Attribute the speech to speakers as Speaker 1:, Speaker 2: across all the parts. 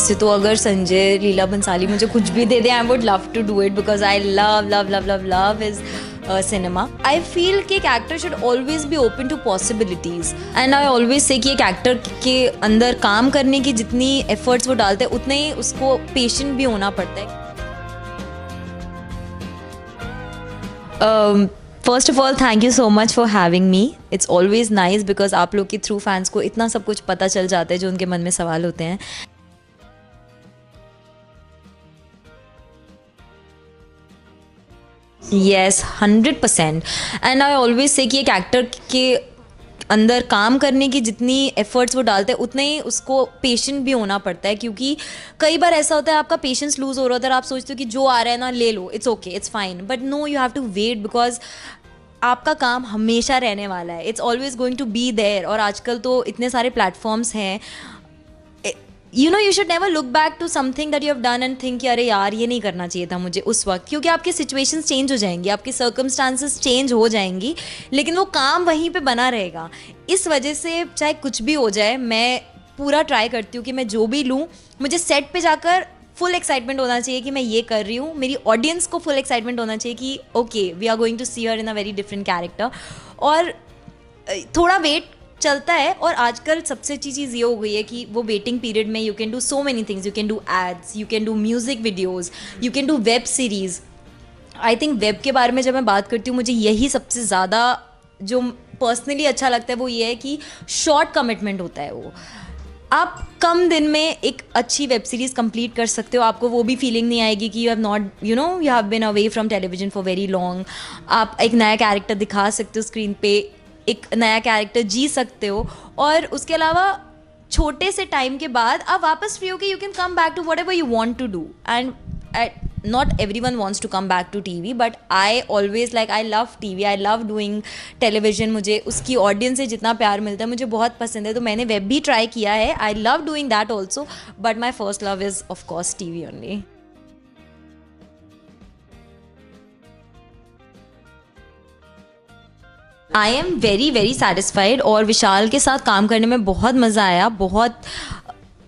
Speaker 1: वैसे तो अगर संजय लीला बंसाली मुझे कुछ भी दे दे, I would love to do it because I love love love love love is cinema. I feel कि एक actor should always be open to possibilities and I always say कि एक एक्टर के अंदर काम करने की जितनी एफर्ट्स वो डालते हैं उतने ही उसको पेशेंट भी होना पड़ता है. First of all thank you so much for having me. It's always nice because आप लोग के थ्रू फैंस को इतना सब कुछ पता चल जाता है जो उनके मन में सवाल होते हैं. Yes 100%. And I always say कि एक एक्टर के अंदर काम करने की जितनी एफर्ट्स वो डालते हैं उतने ही उसको पेशेंट भी होना पड़ता है, क्योंकि कई बार ऐसा होता है आपका पेशेंस लूज हो रहा होता है, आप सोचते हो कि जो आ रहा है ना ले लो, it's okay, it's fine, but no, you have to wait because आपका काम हमेशा रहने वाला है. It's always going to be there. और आजकल तो इतने सारे प्लेटफॉर्म्स हैं, you know, you should never look back to something that you have done and think कि अरे यार ये नहीं करना चाहिए था मुझे उस वक्त, क्योंकि आपकी सिचुएशंस चेंज हो जाएंगी, आपकी सर्कमस्टांसेस चेंज हो जाएंगी, लेकिन वो काम वहीं पे बना रहेगा. इस वजह से चाहे कुछ भी हो जाए, मैं पूरा ट्राई करती हूँ कि मैं जो भी लूँ, मुझे सेट पे जाकर फुल एक्साइटमेंट होना चाहिए कि मैं ये कर रही हूँ. मेरी ऑडियंस को फुल एक्साइटमेंट होना चाहिए कि okay, we are going to see her in a very different character. और थोड़ा वेट चलता है. और आजकल सबसे अच्छी चीज़ ये हो गई है कि वो वेटिंग पीरियड में you can do so many things. You can do ads, you can do music videos, you can do web series. I think web के बारे में जब मैं बात करती हूँ, मुझे यही सबसे ज़्यादा जो पर्सनली अच्छा लगता है वो ये है कि शॉर्ट कमिटमेंट होता है. वो आप कम दिन में एक अच्छी वेब सीरीज़ कंप्लीट कर सकते हो. आपको वो भी फीलिंग नहीं आएगी कि you have not, you know, you have been away from television for very long. आप एक नया कैरेक्टर दिखा सकते हो स्क्रीन पे, एक नया कैरेक्टर जी सकते हो. और उसके अलावा छोटे से टाइम के बाद आप वापस फ्री हो कि you can come back to whatever you want to do. And not everyone wants to come back to TV, but I always like, I love TV, I love doing television. मुझे उसकी audience से जितना प्यार मिलता है मुझे बहुत पसंद है. तो मैंने वेब भी ट्राई किया है. I love doing that also, but my first love is of course TV only. I am very very satisfied और विशाल के साथ काम करने में बहुत मज़ा आया. बहुत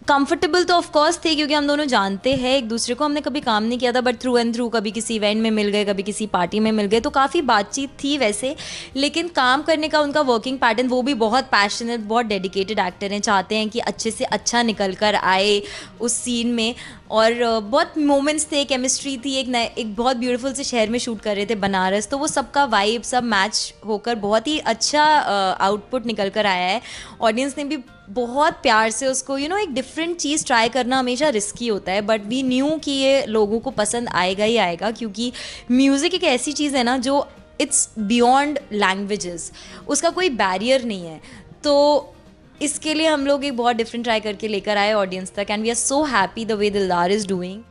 Speaker 1: कंफर्टेबल तो ऑफ कोर्स थे क्योंकि हम दोनों जानते हैं एक दूसरे को. हमने कभी काम नहीं किया था, बट थ्रू एंड थ्रू कभी किसी इवेंट में मिल गए, कभी किसी पार्टी में मिल गए, तो काफ़ी बातचीत थी वैसे. लेकिन काम करने का उनका वर्किंग पैटर्न, वो भी बहुत पैशनेट, बहुत डेडिकेटेड एक्टर हैं, चाहते हैं कि अच्छे से अच्छा निकल कर आए उस सीन में. और बहुत मोमेंट्स थे, केमिस्ट्री थी. एक बहुत ब्यूटीफुल से शहर में शूट कर रहे थे, बनारस. तो वो सबका वाइब सब मैच होकर बहुत ही अच्छा आउटपुट निकल कर आया है. ऑडियंस ने भी बहुत प्यार से उसको, यू नो, एक डिफरेंट चीज़ ट्राई करना हमेशा रिस्की होता है, बट वी न्यू कि ये लोगों को पसंद आएगा ही आएगा, क्योंकि म्यूज़िक एक ऐसी चीज़ है ना जो इट्स बियॉन्ड लैंग्वेजेस, उसका कोई बैरियर नहीं है. तो इसके लिए हम लोग एक बहुत डिफरेंट ट्राई करके लेकर आए ऑडियंस तक. And we are so happy the way Dildaar is doing.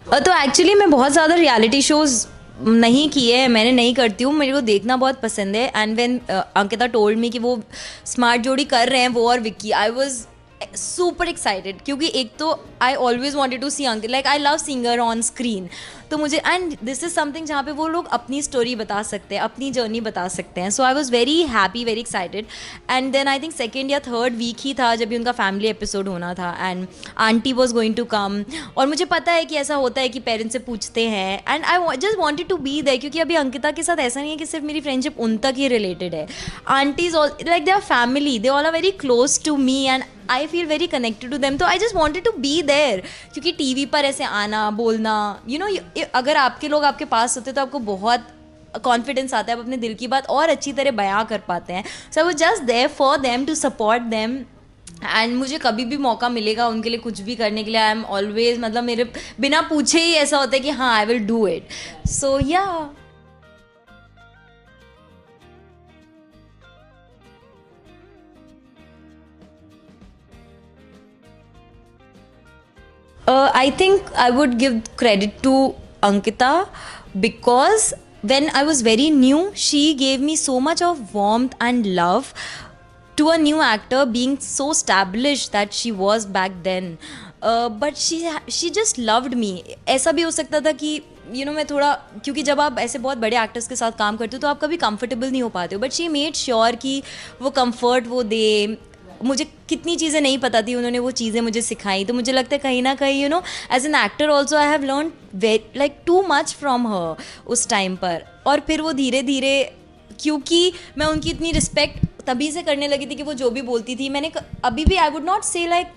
Speaker 1: तो एक्चुअली मैं बहुत ज़्यादा रियलिटी शोज़ नहीं किए हैं, मैंने नहीं करती हूँ. मेरे को देखना बहुत पसंद है. And when Ankita told me कि वो स्मार्ट जोड़ी कर रहे हैं, वो और Vicky, I was super excited, क्योंकि एक तो I always wanted to see Ankita, like I love singer on screen. तो मुझे, एंड दिस इज़ समथिंग जहाँ पे वो लोग अपनी स्टोरी बता सकते हैं, अपनी जर्नी बता सकते हैं. So I was very happy, very excited. And then I think second या थर्ड वीक ही था जब भी उनका फैमिली एपिसोड होना था, and aunty was going to come. और मुझे पता है कि ऐसा होता है कि पेरेंट्स से पूछते हैं, and I just wanted to be there, क्योंकि अभी अंकिता के साथ ऐसा नहीं है कि सिर्फ मेरी फ्रेंडशिप उन तक ही रिलेटेड है. Aunties all, like they are family, they all are very close to me and I feel very connected to them. तो I just wanted to be there, क्योंकि टीवी पर ऐसे आना बोलना, यू नो, अगर आपके लोग आपके पास होते तो आपको बहुत कॉन्फिडेंस आता है, आप अपने दिल की बात और अच्छी तरह बयां कर पाते हैं. So I was just there for them to support them. And मुझे कभी भी मौका मिलेगा उनके लिए कुछ भी करने के लिए, आई एम ऑलवेज, मतलब मेरे बिना पूछे ही ऐसा होता है कि हाँ, आई विल डू इट. सो या I think I would give credit to Ankita because when I was very new, she gave me so much of warmth and love to a new actor being so established that she was back then. But she just loved me. ऐसा भी हो सकता था कि मैं थोड़ा, क्योंकि जब आप ऐसे बहुत बड़े एक्टर्स के साथ काम करते हो तो आप कभी कंफर्टेबल नहीं हो पाते हो, बट शी मेड श्योर कि वो कंफर्ट वो दे। मुझे कितनी चीज़ें नहीं पता थी, उन्होंने वो चीज़ें मुझे सिखाई, तो मुझे लगता है कहीं ना कहीं as an actor also I have learn like too much from her उस टाइम पर। और फिर वो धीरे धीरे, क्योंकि मैं उनकी इतनी रिस्पेक्ट तभी से करने लगी थी कि वो जो भी बोलती थी, मैंने अभी भी I would not say like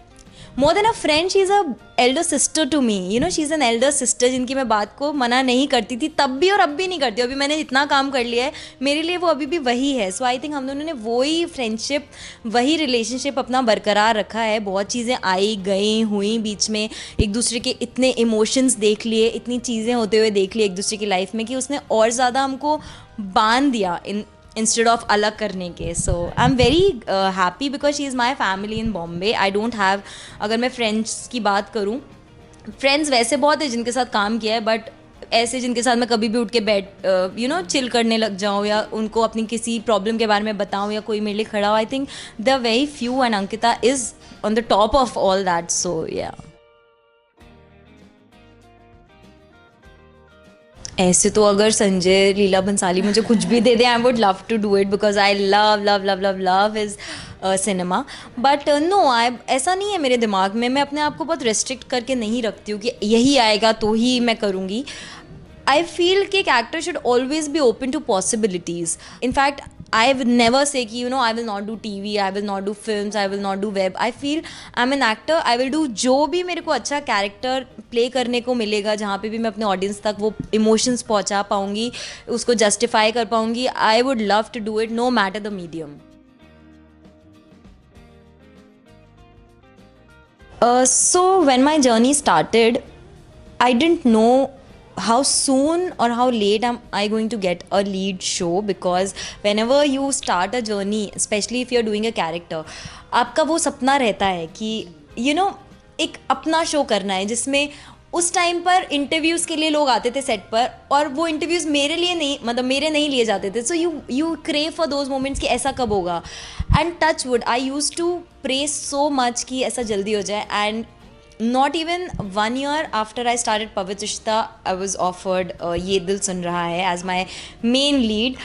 Speaker 1: more than a friend, she is a elder sister to me, she is an elder sister जिनकी मैं बात को मना नहीं करती थी तब भी और अब भी नहीं करती। अभी मैंने इतना काम कर लिया है, मेरे लिए वो अभी भी वही है। सो आई थिंक हम दोनों ने वही फ्रेंडशिप, वही रिलेशनशिप अपना बरकरार रखा है। बहुत चीज़ें आई गई हुई बीच में, एक दूसरे के इतने इमोशंस देख लिए, इतनी चीज़ें होते हुए देख लिए एक दूसरे की लाइफ में कि उसने और ज़्यादा हमको बांध दिया इंस्टेड ऑफ अलग करने के। So I am very happy because she is my family in Bombay. I don't have, अगर मैं फ्रेंड्स की बात करूँ, फ्रेंड्स वैसे बहुत है जिनके साथ काम किया है, बट ऐसे जिनके साथ मैं कभी भी उठ के चिल करने लग जाऊँ या उनको अपनी किसी प्रॉब्लम के बारे में बताऊँ या कोई मेरे लिए खड़ा हो, I think they are very few and Ankita is on the top of all that. So या ऐसे तो अगर संजय लीला बंसाली मुझे कुछ भी दे दे, I would love to do it because I love love love love love is cinema. But no, ऐसा नहीं है मेरे दिमाग में, मैं अपने आप को बहुत रेस्ट्रिक्ट करके नहीं रखती हूँ कि यही आएगा तो ही मैं करूँगी। आई फील कि एक actor should always be open to possibilities. In fact I would never say कि I will not do TV, I will not do films, I will not do web. I feel I'm an actor, I will do जो भी मेरे को अच्छा character play करने को मिलेगा, जहाँ पे भी मैं अपने ऑडियंस तक वो इमोशंस पहुँचा पाऊँगी, उसको जस्टिफाई कर पाऊँगी, I would love to do it no matter the medium. So when my journey started, I didn't know how soon or how late am I going to get a lead show, because whenever you start a journey, especially if you're doing a character, आपका वो सपना रहता है कि एक अपना show करना है, जिसमें उस टाइम पर इंटरव्यूज़ के लिए लोग आते थे सेट पर, और वो इंटरव्यूज़ मेरे लिए नहीं, मतलब मेरे नहीं लिए जाते थे। So you crave for those moments कि ऐसा कब होगा। And touch wood, I use to pray so much कि ऐसा जल्दी हो जाए। And not even 1 year after I started Pavitishta, I was offered Ye Dil Sun Raha Hai as my main lead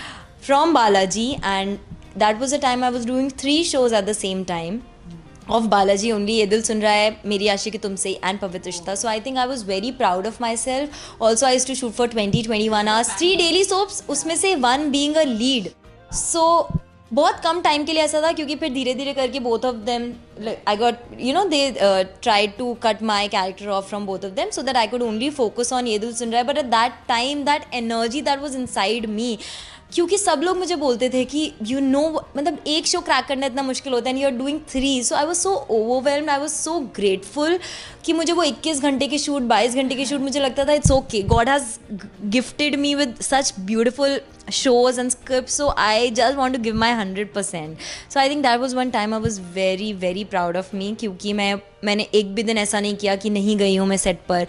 Speaker 1: from Balaji, and that was the time I was doing 3 shows at the same time of Balaji only, Ye Dil Sun Raha Hai, Meri Aashiki Tumse and Pavitishta. So I think I was very proud of myself. Also I used to shoot for 20-21 hours, 3 daily soaps, उसमें से 1 being a lead. So बहुत कम time के लिए ऐसा था, क्योंकि फिर धीरे धीरे करके both of them I got they tried to cut my character off from both of them so that I could only focus on ये दिल सुन रहा है। But at that time that energy that was inside me, क्योंकि सब लोग मुझे बोलते थे कि मतलब एक शो क्रैक करना इतना मुश्किल होता है, and you are doing 3। So I was so overwhelmed, I was so grateful कि मुझे वो 21 घंटे की शूट, 22 घंटे की शूट, मुझे लगता था it's okay, God has gifted me with such beautiful shows and scripts, so I just want to give my 100%. So I think that was one time I was very very proud of me, क्योंकि मैंने एक भी दिन ऐसा नहीं किया कि नहीं गई हूँ मैं सेट पर,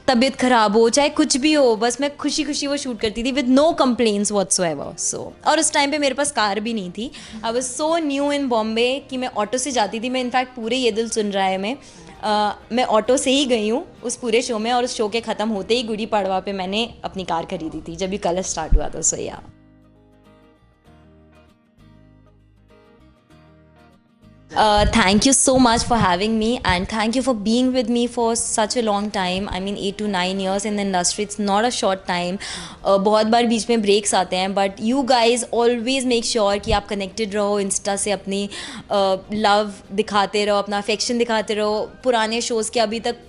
Speaker 1: तबीयत ख़राब हो चाहे कुछ भी हो, बस मैं खुशी खुशी वो शूट करती थी विद नो कंप्लेंट्स व्हाटसोएवर। सो और उस टाइम पे मेरे पास कार भी नहीं थी, आई was so new in Bombay कि मैं ऑटो से जाती थी। मैं इनफैक्ट पूरे ये दिल सुन रहा है मैं ऑटो से ही गई हूँ उस पूरे शो में, और उस शो के ख़त्म होते ही गुड़ी पड़वा पे मैंने अपनी कार खरीदी थी जब भी कलर स्टार्ट हुआ था। सो या thank you so much for having me, and thank you for being with me for such a long time. I mean 8 to 9 years in the industry, it's not a short time. बहुत बार बीच में breaks आते हैं, but you guys always make sure कि आप connected रहो Insta से, अपनी love दिखाते रहो, अपना affection दिखाते रहो। पुराने shows के अभी तक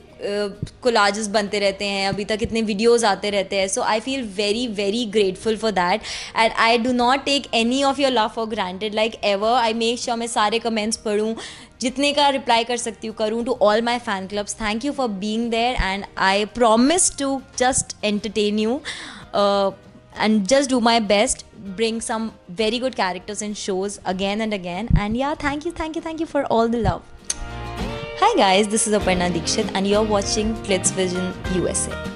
Speaker 1: कोलाजेस बनते रहते हैं, अभी तक इतने वीडियोस आते रहते हैं। So I feel very very grateful for that, and I do not take any of your love for granted like ever. I make sure मैं सारे कमेंट्स पढ़ूँ, जितने का रिप्लाई कर सकती हूँ करूँ to all my fan clubs. Thank you for being there, and I promise to just entertain you and just do my best, bring some very good characters in shows again and again. And yeah, thank you for all the love. Hi guys, this is Aparna Dikshit and you're watching Glitz Vision USA.